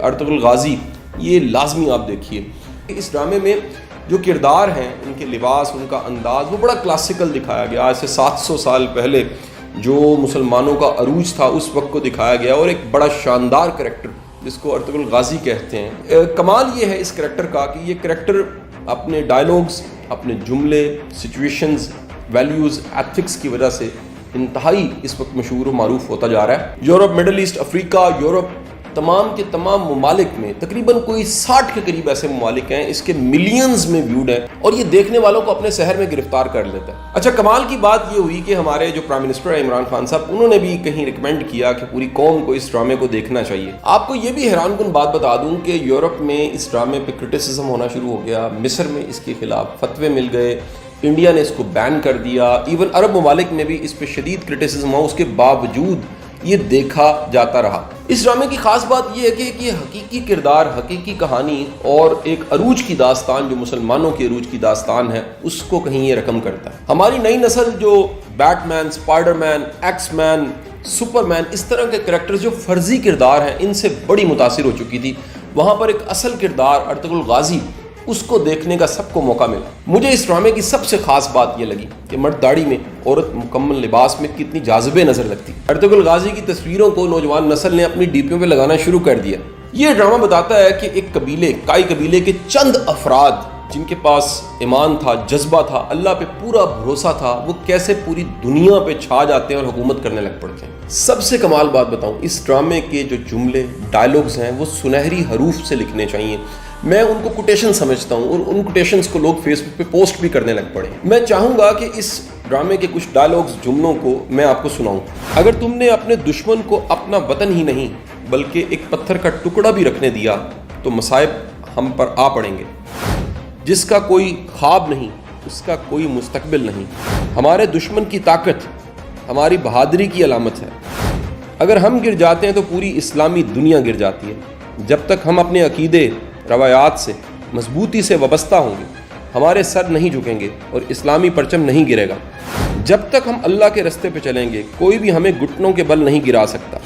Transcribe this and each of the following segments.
Ertugrul Ghazi یہ لازمی آپ دیکھیے. اس ڈرامے میں جو کردار ہیں ان کے لباس، ان کا انداز وہ بڑا کلاسیکل دکھایا گیا. آج سے 700 سال پہلے جو مسلمانوں کا عروج تھا اس وقت کو دکھایا گیا، اور ایک بڑا شاندار کریکٹر جس کو ارطغرل غازی کہتے ہیں. کمال یہ ہے اس کریکٹر کا کہ یہ کریکٹر اپنے ڈائلاگز، اپنے جملے، سچویشنز، ویلیوز، ایتھکس کی وجہ سے انتہائی اس وقت مشہور و معروف ہوتا جا رہا ہے. یورپ، مڈل ایسٹ، افریقہ، یورپ، تمام کے تمام ممالک میں تقریباً کوئی 60 کے قریب ایسے ممالک ہیں، اس کے ملینز میں ویوڈ ہیں، اور یہ دیکھنے والوں کو اپنے شہر میں گرفتار کر لیتا ہے. اچھا، کمال کی بات یہ ہوئی کہ ہمارے جو پرائم منسٹر ہیں عمران خان صاحب، انہوں نے بھی کہیں ریکمینڈ کیا کہ پوری قوم کو اس ڈرامے کو دیکھنا چاہیے. آپ کو یہ بھی حیران کن بات بتا دوں کہ یورپ میں اس ڈرامے پہ کرٹیسزم ہونا شروع ہو گیا، مصر میں اس کے خلاف فتوے مل گئے، انڈیا نے اس کو بین کر دیا، ایون عرب ممالک میں بھی اس پہ شدید کرٹیسزم ہوا. اس کے باوجود یہ دیکھا جاتا رہا. اس ڈرامے کی خاص بات یہ ہے کہ یہ حقیقی کردار، حقیقی کہانی اور ایک عروج کی داستان جو مسلمانوں کے عروج کی داستان ہے اس کو کہیں یہ رقم کرتا ہے. ہماری نئی نسل جو بیٹ مین، اسپائڈر مین، ایکس مین، سپر مین، اس طرح کے کریکٹر جو فرضی کردار ہیں ان سے بڑی متاثر ہو چکی تھی. وہاں پر ایک اصل کردار ارطغرل غازی، اس کو دیکھنے کا سب کو موقع ملا. مجھے اس ڈرامے کی سب سے خاص بات یہ لگی کہ مرد داڑھی میں، عورت مکمل لباس میں کتنی جاذبے نظر لگتی. ارطغرل غازی کی تصویروں کو نوجوان نسل نے اپنی ڈیپیوں پہ لگانا شروع کر دیا. یہ ڈرامہ بتاتا ہے کہ ایک قبیلے، کائی قبیلے کے چند افراد جن کے پاس ایمان تھا، جذبہ تھا، اللہ پہ پورا بھروسہ تھا، وہ کیسے پوری دنیا پہ چھا جاتے ہیں اور حکومت کرنے لگ پڑتے ہیں. سب سے کمال بات بتاؤں، اس ڈرامے کے جو جملے، ڈائلاگز ہیں وہ سنہری حروف سے لکھنے چاہیے. میں ان کو کوٹیشن سمجھتا ہوں، اور ان کوٹیشنز کو لوگ فیس بک پہ پوسٹ بھی کرنے لگ پڑے. میں چاہوں گا کہ اس ڈرامے کے کچھ ڈائلاگز، جملوں کو میں آپ کو سناؤں. اگر تم نے اپنے دشمن کو اپنا وطن ہی نہیں بلکہ ایک پتھر کا ٹکڑا بھی رکھنے دیا تو مصائب ہم پر آ پڑیں گے. جس کا کوئی خواب نہیں اس کا کوئی مستقبل نہیں. ہمارے دشمن کی طاقت ہماری بہادری کی علامت ہے. اگر ہم گر جاتے ہیں تو پوری اسلامی دنیا گر جاتی ہے. جب تک ہم اپنے عقیدے، روایات سے مضبوطی سے وابستہ ہوں گے ہمارے سر نہیں جھکیں گے اور اسلامی پرچم نہیں گرے گا. جب تک ہم اللہ کے رستے پہ چلیں گے کوئی بھی ہمیں گھٹنوں کے بل نہیں گرا سکتا.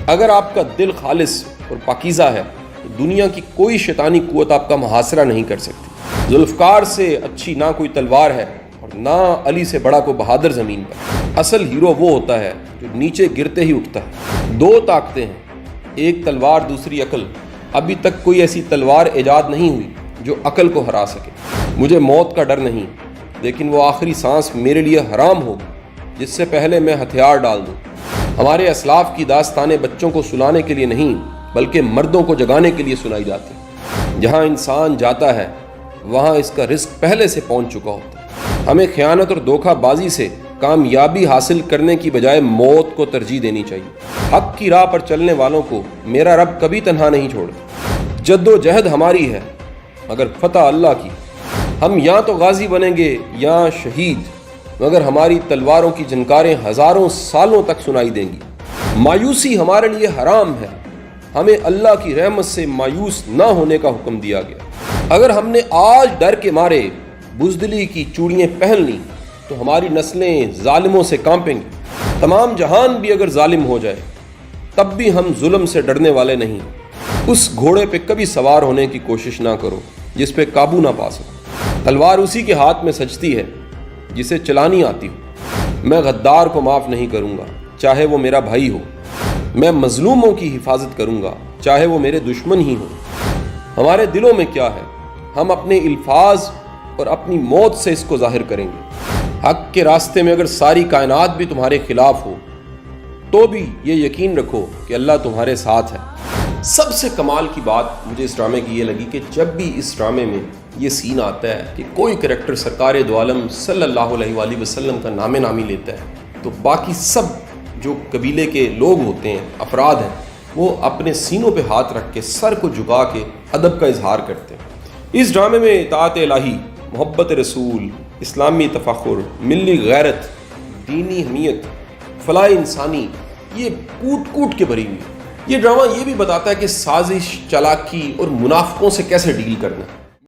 اگر آپ کا دل خالص اور پاکیزہ ہے تو دنیا کی کوئی شیطانی قوت آپ کا محاصرہ نہیں کر سکتی. ذوالفقار سے اچھی نہ کوئی تلوار ہے اور نہ علی سے بڑا کوئی بہادر زمین پر. اصل ہیرو وہ ہوتا ہے جو نیچے گرتے ہی اٹھتا ہے. 2 طاقتیں ہیں، ایک تلوار دوسری عقل. ابھی تک کوئی ایسی تلوار ایجاد نہیں ہوئی جو عقل کو ہرا سکے. مجھے موت کا ڈر نہیں، لیکن وہ آخری سانس میرے لیے حرام ہوگی جس سے پہلے میں ہتھیار ڈال دوں. ہمارے اسلاف کی داستانیں بچوں کو سنانے کے لیے نہیں بلکہ مردوں کو جگانے کے لیے سنائی جاتی. جہاں انسان جاتا ہے وہاں اس کا رزق پہلے سے پہنچ چکا ہوتا ہے. ہمیں خیانت اور دھوکہ بازی سے کامیابی حاصل کرنے کی بجائے موت کو ترجیح دینی چاہیے. حق کی راہ پر چلنے والوں کو میرا رب کبھی تنہا نہیں چھوڑتا. جد و جہد ہماری ہے مگر فتح اللہ کی. ہم یا تو غازی بنیں گے یا شہید، مگر ہماری تلواروں کی جھنکاریں ہزاروں سالوں تک سنائی دیں گی. مایوسی ہمارے لیے حرام ہے. ہمیں اللہ کی رحمت سے مایوس نہ ہونے کا حکم دیا گیا. اگر ہم نے آج ڈر کے مارے بزدلی کی چوڑیاں پہن لی تو ہماری نسلیں ظالموں سے کانپیں گی. تمام جہان بھی اگر ظالم ہو جائے تب بھی ہم ظلم سے ڈرنے والے نہیں. اس گھوڑے پہ کبھی سوار ہونے کی کوشش نہ کرو جس پہ قابو نہ پا سکو. تلوار اسی کے ہاتھ میں سجتی ہے جسے چلانی آتی ہو. میں غدار کو معاف نہیں کروں گا چاہے وہ میرا بھائی ہو. میں مظلوموں کی حفاظت کروں گا چاہے وہ میرے دشمن ہی ہوں. ہمارے دلوں میں کیا ہے ہم اپنے الفاظ اور اپنی موت سے اس کو ظاہر کریں گے. حق کے راستے میں اگر ساری کائنات بھی تمہارے خلاف ہو تو بھی یہ یقین رکھو کہ اللہ تمہارے ساتھ ہے. سب سے کمال کی بات مجھے اس ڈرامے کی یہ لگی کہ جب بھی اس ڈرامے میں یہ سین آتا ہے کہ کوئی کریکٹر سرکار دو عالم صلی اللہ علیہ وآلہ وسلم کا نام نامی لیتا ہے تو باقی سب جو قبیلے کے لوگ ہوتے ہیں، افراد ہیں، وہ اپنے سینوں پہ ہاتھ رکھ کے سر کو جھکا کے ادب کا اظہار کرتے ہیں. اس ڈرامے میں اطاعت الہی، محبت رسول، اسلامی تفاخر، ملی غیرت، دینی حمیت، فلاح انسانی، یہ کوٹ کوٹ کے بھری ہوئی. یہ ڈرامہ یہ بھی بتاتا ہے کہ سازش، چالاکی اور منافقوں سے کیسے ڈیل کرنا ہے.